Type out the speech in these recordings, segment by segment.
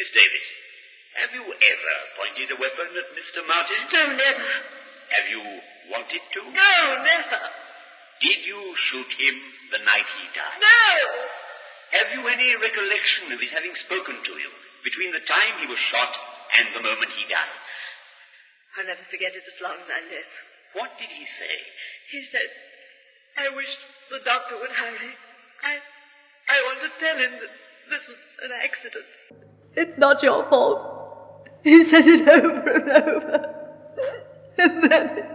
Miss Davis, have you ever pointed a weapon at Mr. Martin? No, never. Have you wanted to? No, never. Did you shoot him the night he died? No! Have you any recollection of his having spoken to you between the time he was shot and the moment he died? I'll never forget it as long as I live. What did he say? He said, I wish the doctor would hurry. I want to tell him that this was an accident. It's not your fault. He said it over and over. And then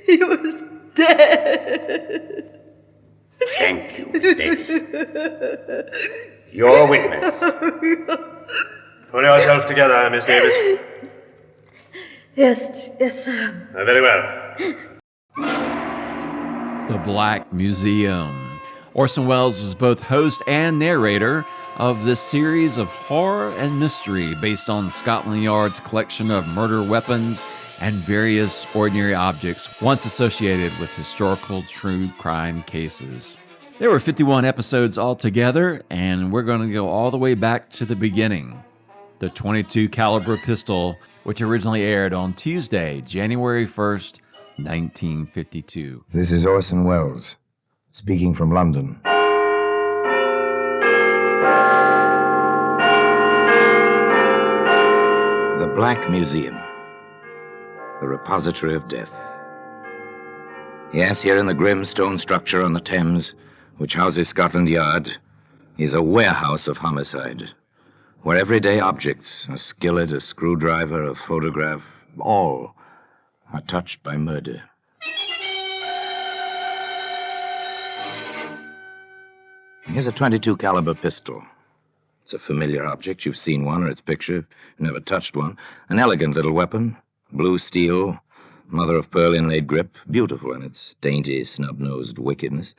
he was dead. Thank you, Miss Davis. Your witness. Pull yourself together, Miss Davis. Yes, sir. Very well. The Black Museum. Orson Welles was both host and narrator of this series of horror and mystery based on Scotland Yard's collection of murder weapons and various ordinary objects once associated with historical true crime cases. There were 51 episodes altogether, and we're going to go all the way back to the beginning. The .22 caliber pistol, which originally aired on Tuesday, January 1st, 1952. This is Orson Welles, speaking from London. The Black Museum, the repository of death. Yes, here in the grim stone structure on the Thames, which houses Scotland Yard, is a warehouse of homicide, where everyday objects, a skillet, a screwdriver, a photograph, all are touched by murder. Here's a .22 caliber pistol. It's a familiar object. You've seen one or its picture. Never touched one. An elegant little weapon. Blue steel, mother of pearl inlaid grip. Beautiful in its dainty, snub-nosed wickedness.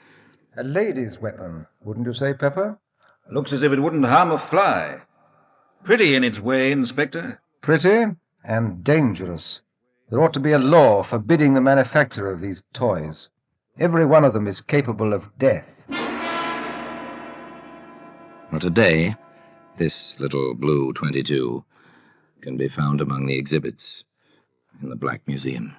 A lady's weapon, wouldn't you say, Pepper? Looks as if it wouldn't harm a fly. Pretty in its way, Inspector. Pretty and dangerous. There ought to be a law forbidding the manufacture of these toys. Every one of them is capable of death. Well, today, this little blue .22 can be found among the exhibits in the Black Museum.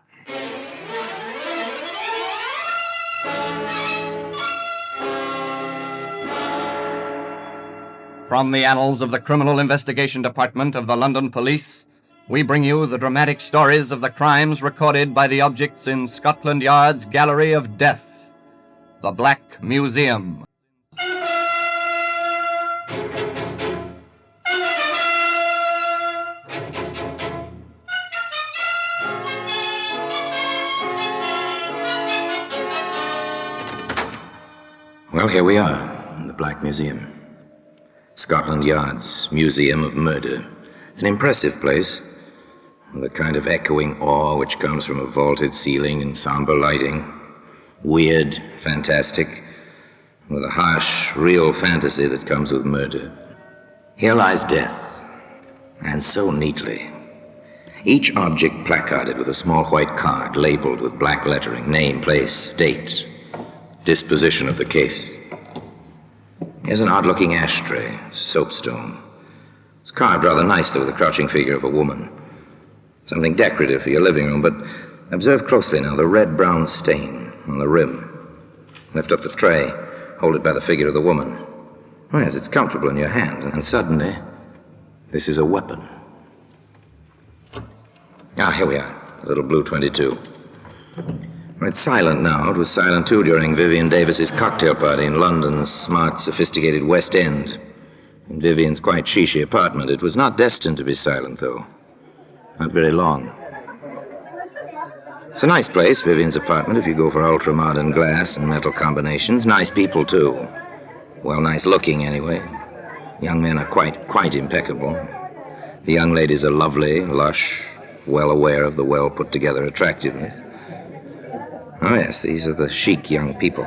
From the annals of the Criminal Investigation Department of the London Police, we bring you the dramatic stories of the crimes recorded by the objects in Scotland Yard's Gallery of Death, the Black Museum. Well, here we are in the Black Museum. Scotland Yard's Museum of Murder. It's an impressive place, the kind of echoing awe which comes from a vaulted ceiling and somber lighting. Weird, fantastic, with a harsh, real fantasy that comes with murder. Here lies death, and so neatly. Each object placarded with a small white card labeled with black lettering, name, place, date, disposition of the case. Here's an odd-looking ashtray, soapstone. It's carved rather nicely with the crouching figure of a woman. Something decorative for your living room, but observe closely now the red-brown stain on the rim. Lift up the tray, hold it by the figure of the woman. Oh, yes, it's comfortable in your hand, and suddenly, this is a weapon. Ah, here we are, the little blue .22. It's silent now. It was silent, too, during Vivian Davis's cocktail party in London's smart, sophisticated West End. In Vivian's quite chic apartment. It was not destined to be silent, though. Not very long. It's a nice place, Vivian's apartment, if you go for ultra-modern glass and metal combinations. Nice people, too. Well, nice looking, anyway. Young men are quite impeccable. The young ladies are lovely, lush, well aware of the well-put-together attractiveness. Oh, yes, these are the chic young people.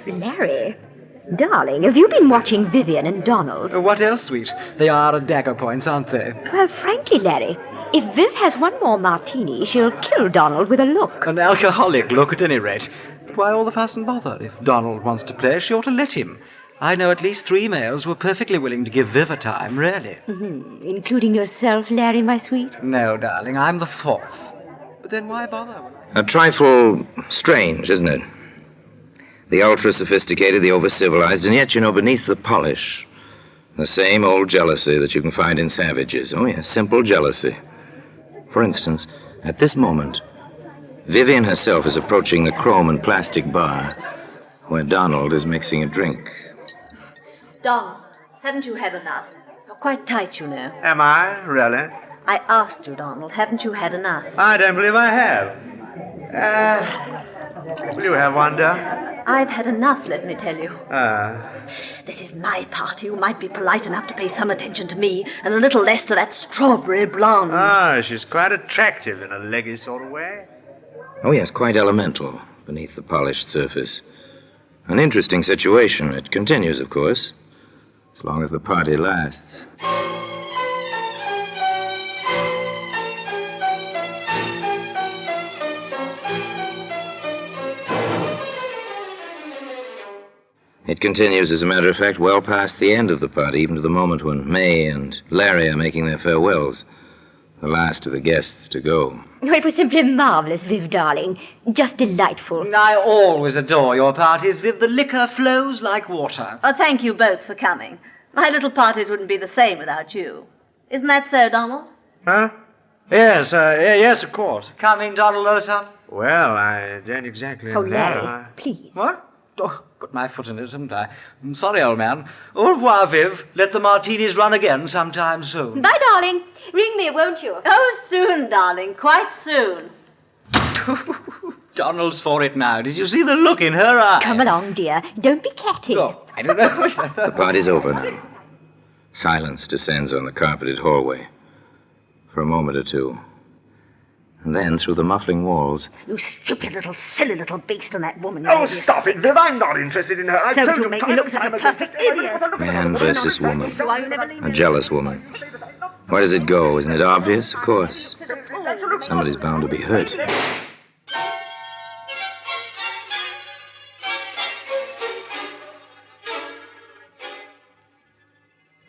Larry, darling, have you been watching Vivian and Donald? What else, sweet? They are at dagger points, aren't they? Well, frankly, Larry, if Viv has one more martini, she'll kill Donald with a look. An alcoholic look, at any rate. Why all the fuss and bother? If Donald wants to play, she ought to let him. I know at least 3 males who are perfectly willing to give Viv a time, really. Including yourself, Larry, my sweet? No, darling, I'm the 4th. But then why bother? A trifle strange, isn't it? The ultra-sophisticated, the over-civilized, and yet, beneath the polish, the same old jealousy that you can find in savages. Oh, yes, simple jealousy. For instance, at this moment, Vivian herself is approaching the chrome and plastic bar where Donald is mixing a drink. Donald, haven't you had enough? You're quite tight, you know. Am I, really? I asked you, Donald, haven't you had enough? I don't believe I have. Will you have one, dear? I've had enough, let me tell you. This is my party. You might be polite enough to pay some attention to me and a little less to that strawberry blonde. Ah, she's quite attractive in a leggy sort of way. Oh, yes, quite elemental beneath the polished surface. An interesting situation. It continues, of course, as long as the party lasts. It continues, as a matter of fact, well past the end of the party, even to the moment when May and Larry are making their farewells. The last of the guests to go. It was simply marvelous, Viv, darling. Just delightful. I always adore your parties, Viv. The liquor flows like water. Oh, thank you both for coming. My little parties wouldn't be the same without you. Isn't that so, Donald? Huh? Yes, yes, of course. Coming, Donald, old son? Well, I don't exactly Oh, know. Larry, please. What? Oh, put my foot in it, haven't I? I'm sorry, old man. Au revoir, Viv. Let the martinis run again sometime soon. Bye, darling. Ring me, won't you? Oh, soon, darling, quite soon. Donald's for it now. Did you see the look in her eye? Come along, dear. Don't be catty. Oh, I don't know. The party's over now. Silence descends on the carpeted hallway for a moment or two. And then, through the muffling walls... You stupid little, silly little beast and that woman. Oh, stop it, Viv. I'm not interested in her. I've Don't told you you make time me look and such a time perfect again. idiot. Man versus woman. Why you never leave A me? jealous woman. Where does it go? Isn't it obvious? Of course. Somebody's bound to be hurt.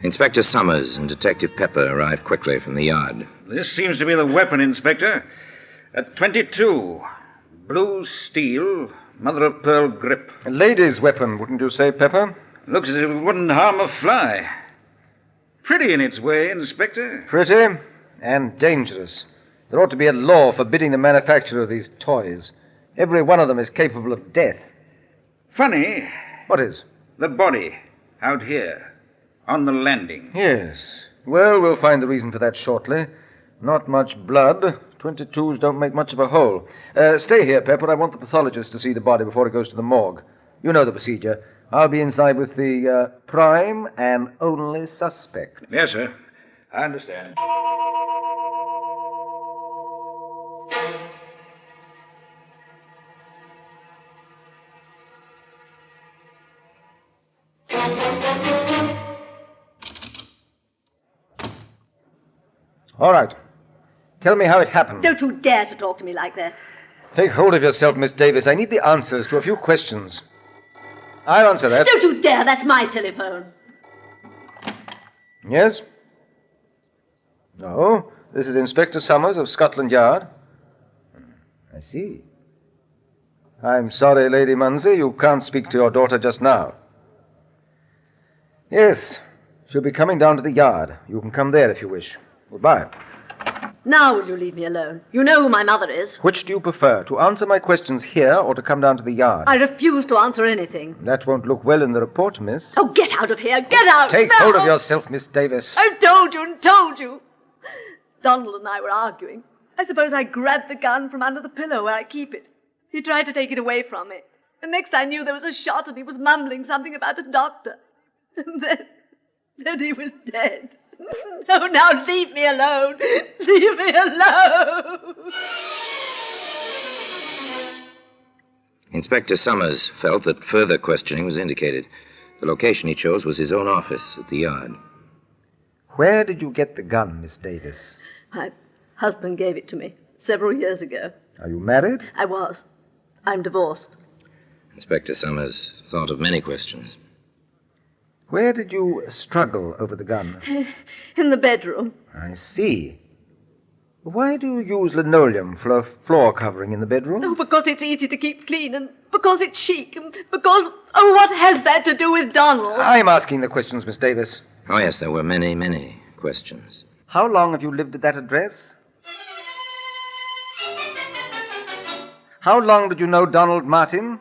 Inspector Summers and Detective Pepper arrive quickly from the yard. This seems to be the weapon, Inspector. At 22. Blue steel, mother-of-pearl grip. A lady's weapon, wouldn't you say, Pepper? Looks as if it wouldn't harm a fly. Pretty in its way, Inspector. Pretty and dangerous. There ought to be a law forbidding the manufacture of these toys. Every one of them is capable of death. Funny. What is? The body, out here, on the landing. Yes. Well, we'll find the reason for that shortly. Not much blood. 22s don't make much of a hole. Stay here, Pepper. I want the pathologist to see the body before it goes to the morgue. You know the procedure. I'll be inside with the prime and only suspect. Yes, sir. I understand. All right. Tell me how it happened. Don't you dare to talk to me like that. Take hold of yourself, Miss Davis. I need the answers to a few questions. I'll answer that. Don't you dare, that's my telephone. Yes? No, this is Inspector Summers of Scotland Yard. I see. I'm sorry, Lady Munsey, you can't speak to your daughter just now. Yes, she'll be coming down to the yard. You can come there if you wish. Goodbye. Now will you leave me alone? You know who my mother is. Which do you prefer, to answer my questions here or to come down to the yard? I refuse to answer anything. That won't look well in the report, miss. Oh, get out of here! Get out! Take No! hold of yourself, Miss Davis. I've told you and told you. Donald and I were arguing. I suppose I grabbed the gun from under the pillow where I keep it. He tried to take it away from me. And next I knew there was a shot and he was mumbling something about a doctor. And then he was dead. Oh, now leave me alone. Leave me alone. Inspector Summers felt that further questioning was indicated. The location he chose was his own office at the yard. Where did you get the gun, Miss Davis? My husband gave it to me several years ago. Are you married? I was. I'm divorced. Inspector Summers thought of many questions. Where did you struggle over the gun? In the bedroom. I see. Why do you use linoleum for a floor covering in the bedroom? Oh, because it's easy to keep clean, and because it's chic, and because... Oh, what has that to do with Donald? I'm asking the questions, Miss Davis. Oh, yes, there were many, many questions. How long have you lived at that address? How long did you know Donald Martin?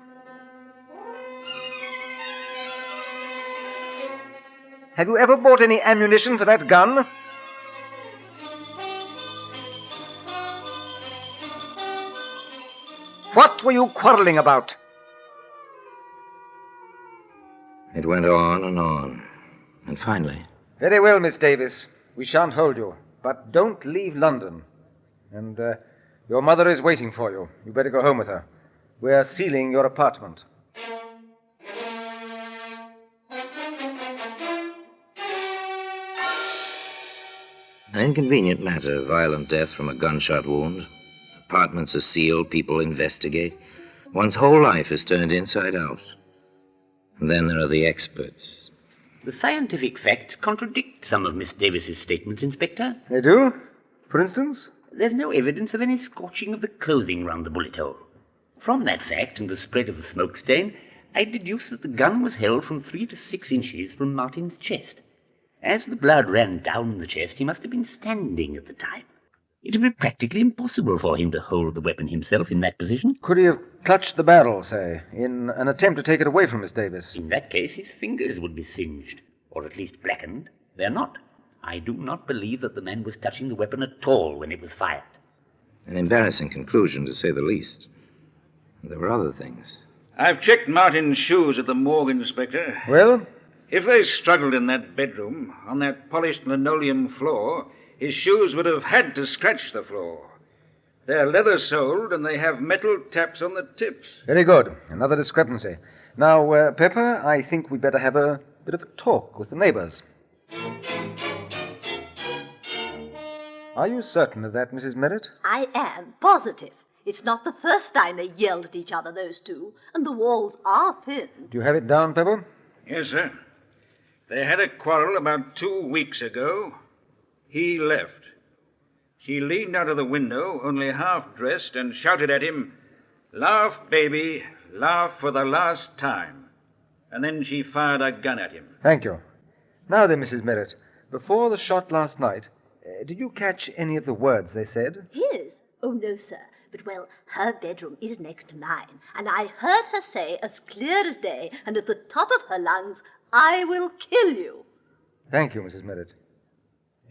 Have you ever bought any ammunition for that gun? What were you quarreling about? It went on and on. And finally... Very well, Miss Davis. We shan't hold you. But don't leave London. And your mother is waiting for you. You better go home with her. We're sealing your apartment. An inconvenient matter, violent death from a gunshot wound. Apartments are sealed, people investigate. One's whole life is turned inside out. And then there are the experts. The scientific facts contradict some of Miss Davis's statements, Inspector. They do? For instance? There's no evidence of any scorching of the clothing round the bullet hole. From that fact and the spread of the smoke stain, I deduce that the gun was held from 3 to 6 inches from Martin's chest. As the blood ran down the chest, he must have been standing at the time. It would be practically impossible for him to hold the weapon himself in that position. Could he have clutched the barrel, say, in an attempt to take it away from Miss Davis? In that case, his fingers would be singed, or at least blackened. They're not. I do not believe that the man was touching the weapon at all when it was fired. An embarrassing conclusion, to say the least. There were other things. I've checked Martin's shoes at the morgue, Inspector. Well? If they struggled in that bedroom, on that polished linoleum floor, his shoes would have had to scratch the floor. They're leather-soled, and they have metal taps on the tips. Very good. Another discrepancy. Now, Pepper, I think we'd better have a bit of a talk with the neighbors. Are you certain of that, Mrs. Merritt? I am positive. It's not the first time they yelled at each other, those two, and the walls are thin. Do you have it down, Pepper? Yes, sir. They had a quarrel about 2 weeks ago. He left. She leaned out of the window, only half-dressed, and shouted at him, "Laugh, baby, laugh for the last time." And then she fired a gun at him. Thank you. Now then, Mrs. Merritt, before the shot last night, did you catch any of the words they said? His? Oh, no, sir. But, well, her bedroom is next to mine, and I heard her say, as clear as day, and at the top of her lungs, "I will kill you." Thank you, Mrs. Merritt.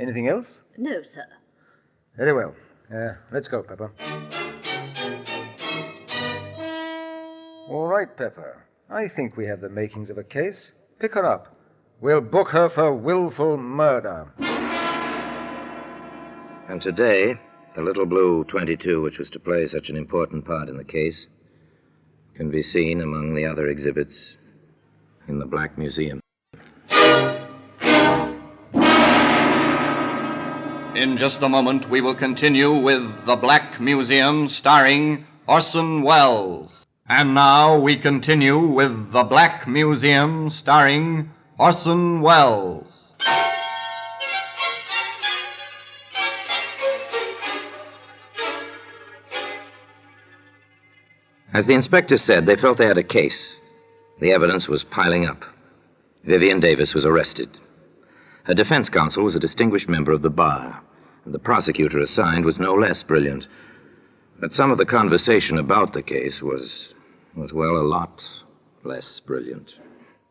Anything else? No, sir. Very well. Let's go, Pepper. All right, Pepper. I think we have the makings of a case. Pick her up. We'll book her for willful murder. And today, the little blue 22, which was to play such an important part in the case, can be seen among the other exhibits in the Black Museum. In just a moment, we will continue with The Black Museum, starring Orson Welles. And now we continue with The Black Museum, starring Orson Welles. As the inspector said, they felt they had a case. The evidence was piling up. Vivian Davis was arrested. Her defense counsel was a distinguished member of the bar, and the prosecutor assigned was no less brilliant. But some of the conversation about the case was well, a lot less brilliant.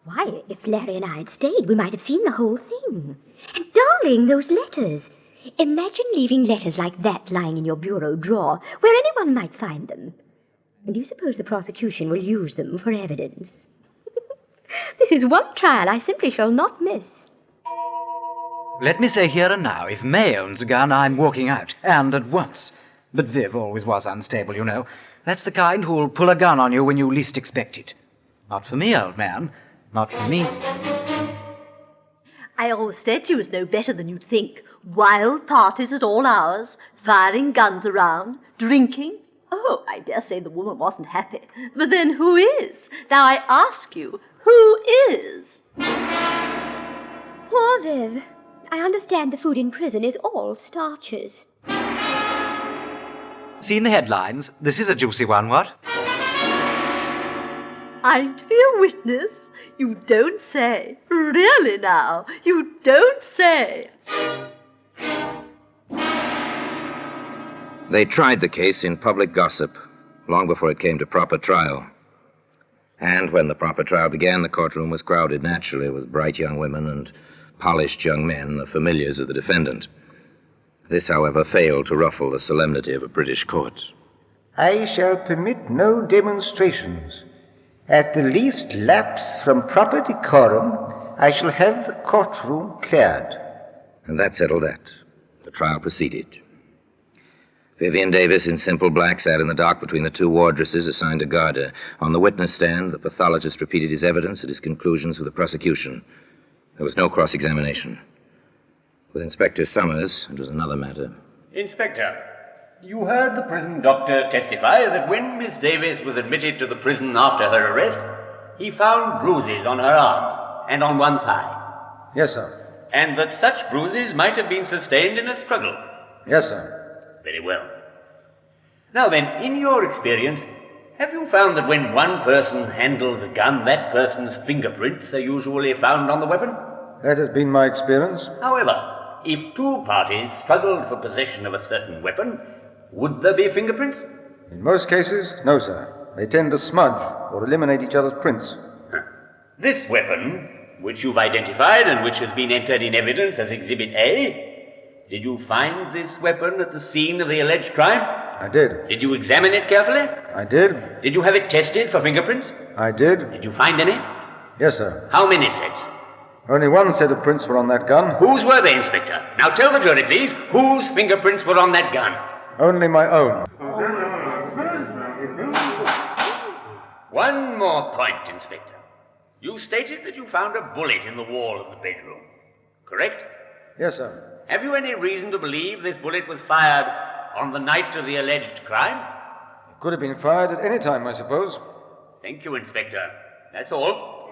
Why, if Larry and I had stayed, we might have seen the whole thing. And darling, those letters. Imagine leaving letters like that lying in your bureau drawer, where anyone might find them. And do you suppose the prosecution will use them for evidence? This is one trial I simply shall not miss. Let me say here and now, if May owns a gun, I'm walking out, and at once. But Viv always was unstable, you know. That's the kind who'll pull a gun on you when you least expect it. Not for me, old man. Not for me. I always said she was no better than you'd think. Wild parties at all hours, firing guns around, drinking. Oh, I dare say the woman wasn't happy. But then who is? Now I ask you, who is? Poor Viv. I understand the food in prison is all starches. Seen the headlines? This is a juicy one, what? I'm to be a witness? You don't say. Really now? You don't say. They tried the case in public gossip long before it came to proper trial. And when the proper trial began, the courtroom was crowded naturally with bright young women and polished young men, the familiars of the defendant. This, however, failed to ruffle the solemnity of a British court. I shall permit no demonstrations. At the least lapse from proper decorum, I shall have the courtroom cleared. And that settled that. The trial proceeded. Vivian Davis in simple black sat in the dock between the two wardresses assigned to guard her. On the witness stand, the pathologist repeated his evidence and his conclusions with the prosecution. There was no cross-examination. With Inspector Summers, it was another matter. Inspector, you heard the prison doctor testify that when Miss Davis was admitted to the prison after her arrest, he found bruises on her arms and on one thigh. Yes, sir. And that such bruises might have been sustained in a struggle. Yes, sir. Very well. Now then, in your experience, have you found that when one person handles a gun, that person's fingerprints are usually found on the weapon? That has been my experience. However, if two parties struggled for possession of a certain weapon, would there be fingerprints? In most cases, no, sir. They tend to smudge or eliminate each other's prints. This weapon, which you've identified and which has been entered in evidence as Exhibit A, did you find this weapon at the scene of the alleged crime? I did. Did you examine it carefully? I did. Did you have it tested for fingerprints? I did. Did you find any? Yes, sir. How many sets? Only one set of prints were on that gun. Whose were they, Inspector? Now tell the jury, please, whose fingerprints were on that gun? Only my own. One more point, Inspector. You stated that you found a bullet in the wall of the bedroom, correct? Yes, sir. Have you any reason to believe this bullet was fired on the night of the alleged crime? It could have been fired at any time, I suppose. Thank you, Inspector. That's all.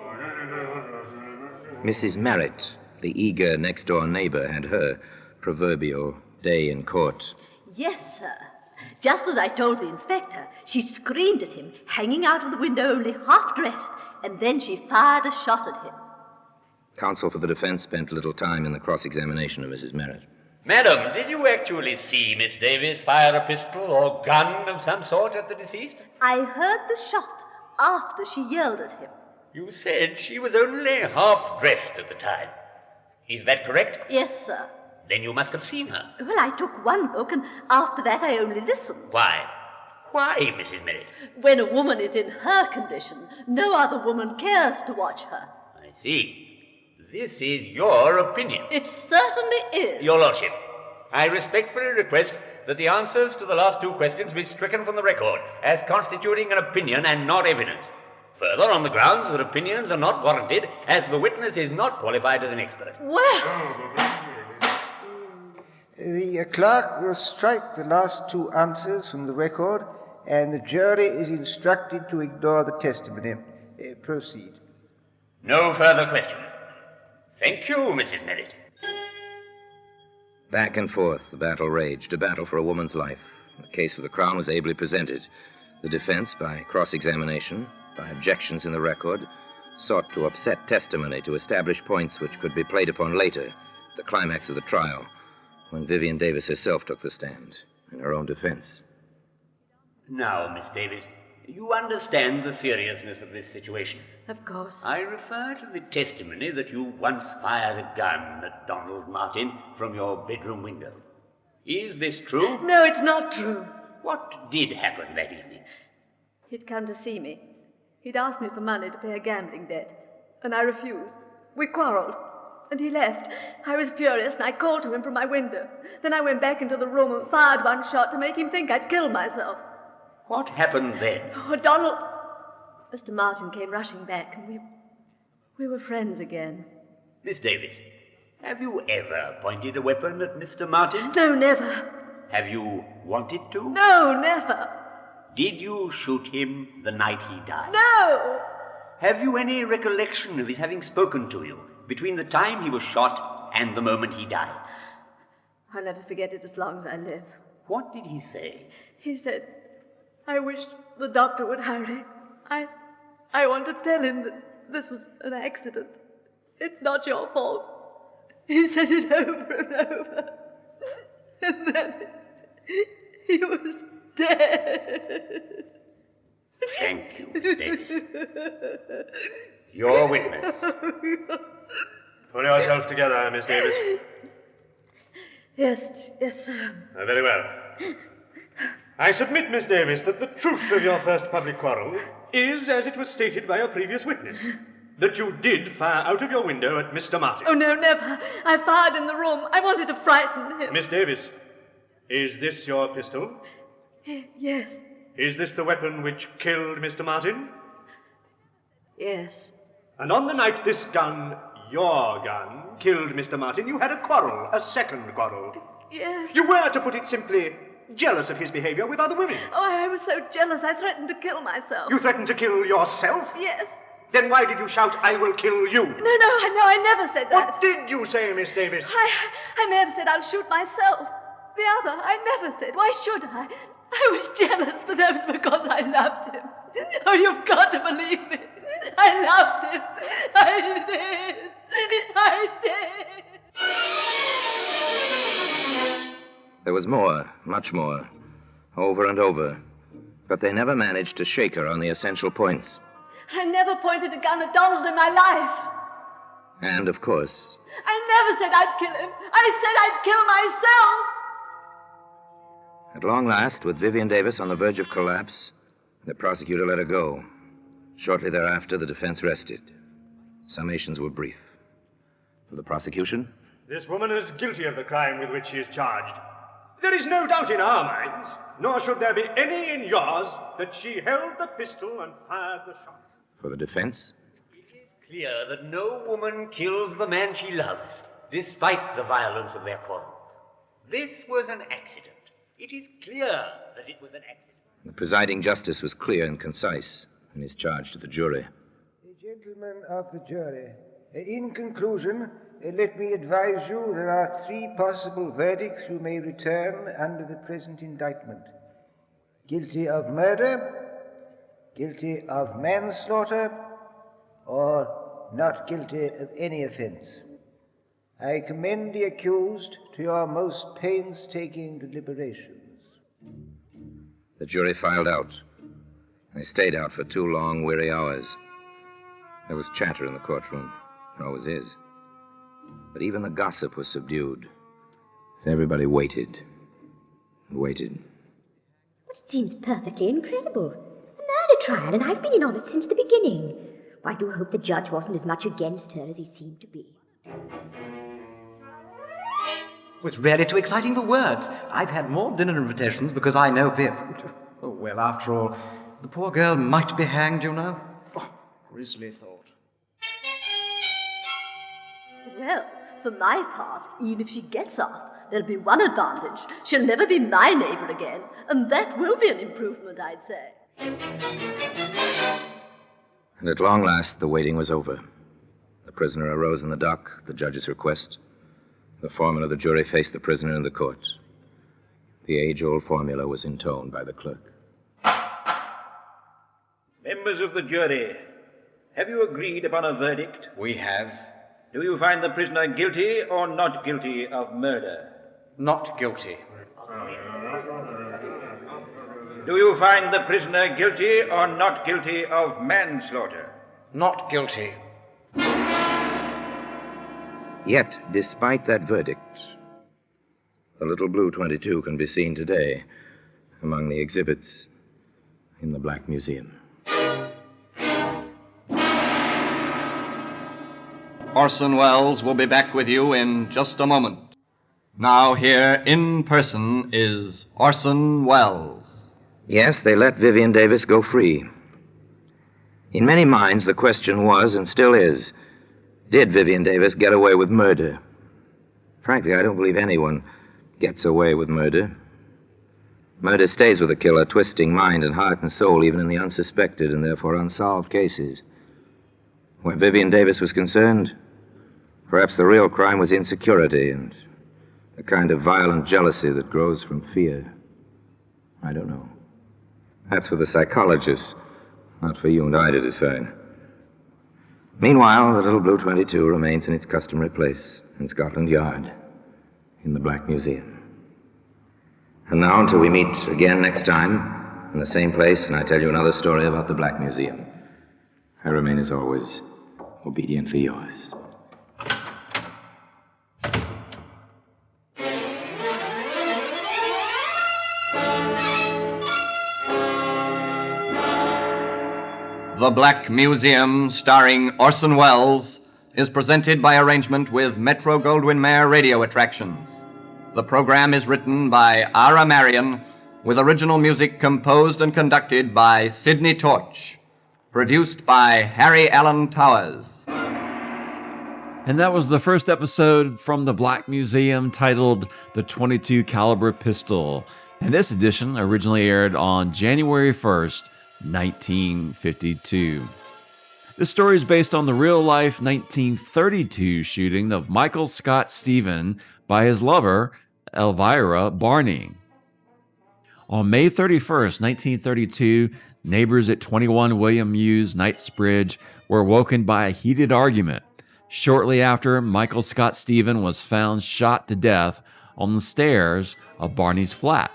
Mrs. Merritt, the eager next-door neighbor, had her proverbial day in court. Yes, sir. Just as I told the inspector, she screamed at him, hanging out of the window only half dressed, and then she fired a shot at him. Counsel for the defense spent little time in the cross-examination of Mrs. Merritt. Madam, did you actually see Miss Davis fire a pistol or gun of some sort at the deceased? I heard the shot after she yelled at him. You said she was only half-dressed at the time. Is that correct? Yes, sir. Then you must have seen her. Well, I took one look, and after that I only listened. Why? Why, Mrs. Merritt? When a woman is in her condition, no other woman cares to watch her. I see. This is your opinion. It certainly is. Your Lordship, I respectfully request that the answers to the last two questions be stricken from the record as constituting an opinion and not evidence. Further, on the grounds that opinions are not warranted, as the witness is not qualified as an expert. Well... The clerk will strike the last two answers from the record, and the jury is instructed to ignore the testimony. Proceed. No further questions. Thank you, Mrs. Merritt. Back and forth, the battle raged, a battle for a woman's life. The case for the Crown was ably presented. The defense, by cross-examination, by objections in the record, sought to upset testimony to establish points which could be played upon later, the climax of the trial, when Vivian Davis herself took the stand in her own defense. Now, Miss Davis, you understand the seriousness of this situation. Of course. I refer to the testimony that you once fired a gun at Donald Martin from your bedroom window. Is this true? No, it's not true. What did happen that evening? He'd come to see me. He'd asked me for money to pay a gambling debt, and I refused. We quarreled, and he left. I was furious, and I called to him from my window. Then I went back into the room and fired one shot to make him think I'd killed myself. What happened then? Oh, Donald... Mr. Martin came rushing back, and we were friends again. Miss Davis, have you ever pointed a weapon at Mr. Martin? No, never. Have you wanted to? No, never. Did you shoot him the night he died? No! Have you any recollection of his having spoken to you between the time he was shot and the moment he died. I'll never forget it as long as I live. What did he say? He said, I wish the doctor would hurry. I want to tell him that this was an accident. It's not your fault. He said it over and over. And then he was dead. Thank you, Miss Davis. Your witness. Pull yourself together, Miss Davis. Yes, sir. Very well. I submit, Miss Davis, that the truth of your first public quarrel is, as it was stated by a previous witness, that you did fire out of your window at Mr. Martin. Oh, no, never. I fired in the room. I wanted to frighten him. Miss Davis, is this your pistol? Yes. Is this the weapon which killed Mr. Martin? Yes. And on the night this gun, your gun, killed Mr. Martin, you had a quarrel, a second quarrel. Yes. You were, to put it simply, jealous of his behavior with other women. Oh, I was so jealous I threatened to kill myself. You threatened to kill yourself? Yes. Then why did you shout, I will kill you? No, I never said that. What did you say, Miss Davis? I may have said I'll shoot myself. The other, I never said. Why should I? I was jealous, but that was because I loved him. Oh, you've got to believe me. I loved him. I did. I did. There was more, much more, over and over, but they never managed to shake her on the essential points. I never pointed a gun at Donald in my life. And, of course, I never said I'd kill him. I said I'd kill myself. at long last, with Vivian Davis on the verge of collapse, the prosecutor let her go. Shortly thereafter, the defense rested. Summations were brief. For the prosecution, this woman is guilty of the crime with which she is charged. There is no doubt in our minds, nor should there be any in yours, that she held the pistol and fired the shot. for the defense, It is clear that no woman kills the man she loves, despite the violence of their quarrels. This was an accident. It is clear that it was an accident. the presiding justice was clear and concise in his charge to the jury. Gentlemen of the jury, in conclusion, let me advise you there are three possible verdicts you may return under the present indictment. Guilty of murder, guilty of manslaughter, or not guilty of any offense. I commend the accused to your most painstaking deliberations. The jury filed out. They stayed out for 2 long, weary hours. There was chatter in the courtroom. There always is. But even the gossip was subdued. Everybody waited and waited. But it seems perfectly incredible. A murder trial, and I've been in on it since the beginning. I do hope the judge wasn't as much against her as he seemed to be. It was really too exciting for words. I've had more dinner invitations because I know Viv. Oh, well, after all, the poor girl might be hanged, you know. Oh, grisly thought. Well, for my part, even if she gets off, there'll be one advantage. She'll never be my neighbor again, and that will be an improvement, I'd say. And at long last, the waiting was over. The prisoner arose in the dock, at the judge's request. The foreman of the jury faced the prisoner in the court. The age-old formula was intoned by the clerk. Members of the jury, have you agreed upon a verdict? We have. Do you find the prisoner guilty or not guilty of murder? Not guilty. Do you find the prisoner guilty or not guilty of manslaughter? Not guilty. Yet, despite that verdict, the little blue 22 can be seen today among the exhibits in the Black Museum. Orson Welles will be back with you in just a moment. Now here in person is Orson Welles. Yes, they let Vivian Davis go free. In many minds, the question was, and still is, did Vivian Davis get away with murder? Frankly, I don't believe anyone gets away with murder. Murder stays with the killer, twisting mind and heart and soul, even in the unsuspected and therefore unsolved cases. Where Vivian Davis was concerned, Perhaps the real crime was insecurity and the kind of violent jealousy that grows from fear. I don't know. That's for the psychologists, not for you and I to decide. Meanwhile, the little Blue 22 remains in its customary place in Scotland Yard, in the Black Museum. And now, until we meet again next time, in the same place, and I tell you another story about the Black Museum, I remain, as always, obediently yours. The Black Museum, starring Orson Welles, is presented by arrangement with Metro-Goldwyn-Mayer Radio Attractions. The program is written by Ara Marion, with original music composed and conducted by Sidney Torch. Produced by Harry Allen Towers. And that was the first episode from the Black Museum titled The 22 Caliber Pistol. And this edition originally aired on January 1st, 1952. This story is based on the real-life 1932 shooting of Michael Scott Stephen by his lover, Elvira Barney. On May 31st, 1932, neighbors at 21 William Hughes Knightsbridge were woken by a heated argument. Shortly after, Michael Scott Stephen was found shot to death on the stairs of Barney's flat.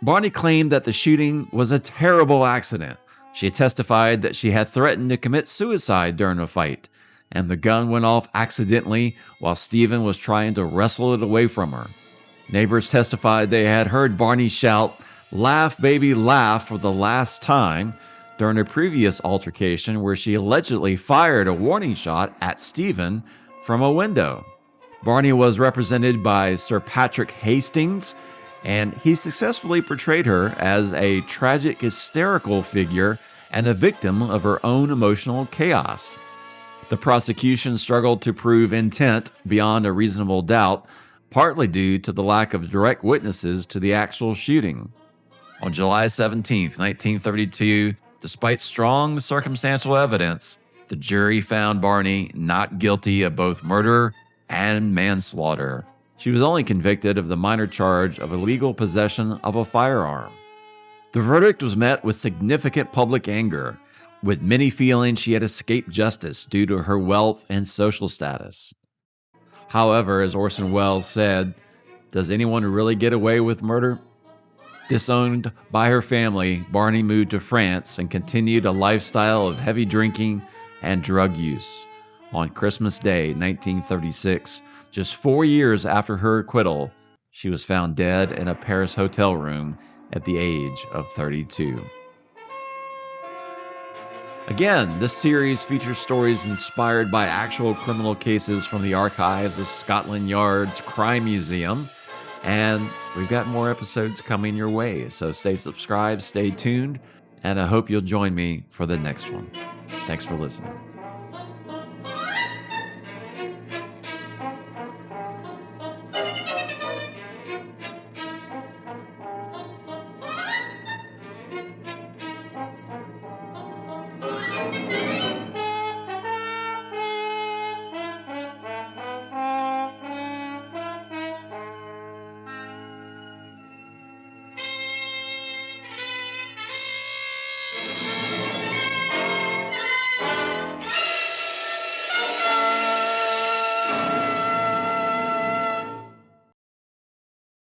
Barney claimed that the shooting was a terrible accident. She testified that she had threatened to commit suicide during a fight, and the gun went off accidentally while Stephen was trying to wrestle it away from her. Neighbors testified they had heard Barney shout, "Laugh, baby, laugh," for the last time during a previous altercation where she allegedly fired a warning shot at Stephen from a window. Barney was represented by Sir Patrick Hastings, and he successfully portrayed her as a tragic, hysterical figure and a victim of her own emotional chaos. The prosecution struggled to prove intent beyond a reasonable doubt, partly due to the lack of direct witnesses to the actual shooting. On July 17, 1932, despite strong circumstantial evidence, the jury found Barney not guilty of both murder and manslaughter. She was only convicted of the minor charge of illegal possession of a firearm. The verdict was met with significant public anger, with many feeling she had escaped justice due to her wealth and social status. However, as Orson Welles said, does anyone really get away with murder? Disowned by her family, Barney moved to France and continued a lifestyle of heavy drinking and drug use. On Christmas Day, 1936, just 4 years after her acquittal, she was found dead in a Paris hotel room at the age of 32. Again, this series features stories inspired by actual criminal cases from the archives of Scotland Yard's Crime Museum, and we've got more episodes coming your way, so stay subscribed, stay tuned, and I hope you'll join me for the next one. Thanks for listening.